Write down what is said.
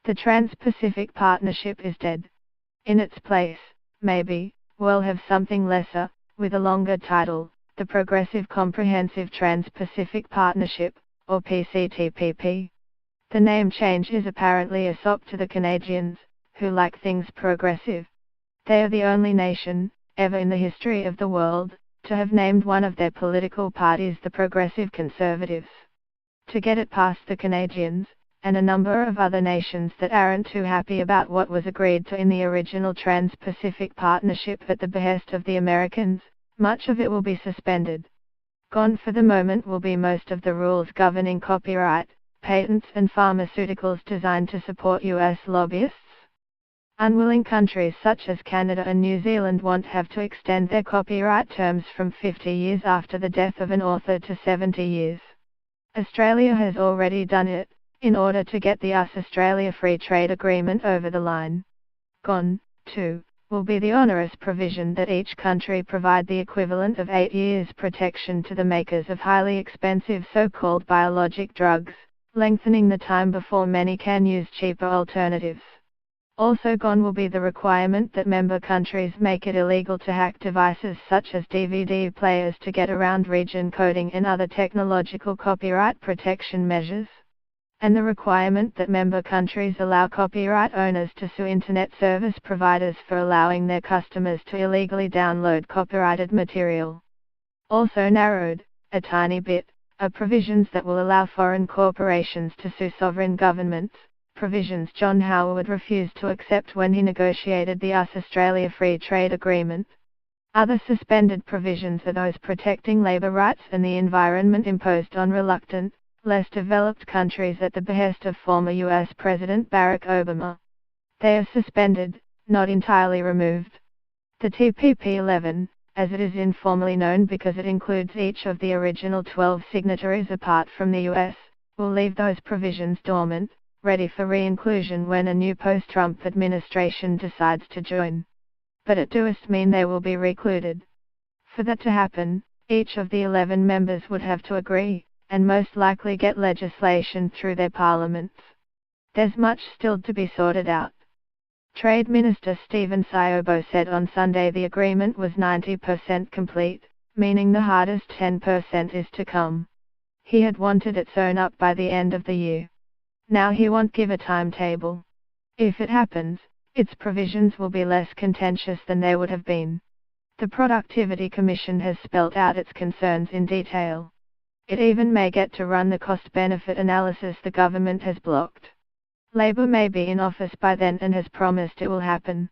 The Trans-Pacific Partnership is dead. In its place, maybe, we'll have something lesser, with a longer title, the Progressive Comprehensive Trans-Pacific Partnership, or PCTPP. The name change is apparently a sop to the Canadians, who like things progressive. They are the only nation, ever in the history of the world, to have named one of their political parties the Progressive Conservatives. To get it past the Canadians, and a number of other nations that aren't too happy about what was agreed to in the original Trans-Pacific Partnership at the behest of the Americans, much of it will be suspended. Gone for the moment will be most of the rules governing copyright, patents and pharmaceuticals designed to support US lobbyists. Unwilling countries such as Canada and New Zealand won't have to extend their copyright terms from 50 years after the death of an author to 70 years. Australia has already done it, in order to get the US-Australia Free Trade Agreement over the line. Gone, too, will be the onerous provision that each country provide the equivalent of 8 years protection to the makers of highly expensive so-called biologic drugs, lengthening the time before many can use cheaper alternatives. Also gone will be the requirement that member countries make it illegal to hack devices such as DVD players to get around region coding and other technological copyright protection measures. And the requirement that member countries allow copyright owners to sue internet service providers for allowing their customers to illegally download copyrighted material. Also narrowed, a tiny bit, are provisions that will allow foreign corporations to sue sovereign governments, provisions John Howard refused to accept when he negotiated the US-Australia Free Trade Agreement. Other suspended provisions are those protecting labor rights and the environment imposed on reluctant, less developed countries at the behest of former US President Barack Obama. They are suspended, not entirely removed. The TPP-11, as it is informally known because it includes each of the original 12 signatories apart from the US, will leave those provisions dormant, ready for re-inclusion when a new post-Trump administration decides to join. But it does mean they will be recluded. For that to happen, each of the 11 members would have to agree, and most likely get legislation through their parliaments. There's much still to be sorted out. Trade Minister Stephen Siobo said on Sunday the agreement was 90% complete, meaning the hardest 10% is to come. He had wanted it sewn up by the end of the year. Now he won't give a timetable. If it happens, its provisions will be less contentious than they would have been. The Productivity Commission has spelt out its concerns in detail. It even may get to run the cost-benefit analysis the government has blocked. Labour may be in office by then and has promised it will happen.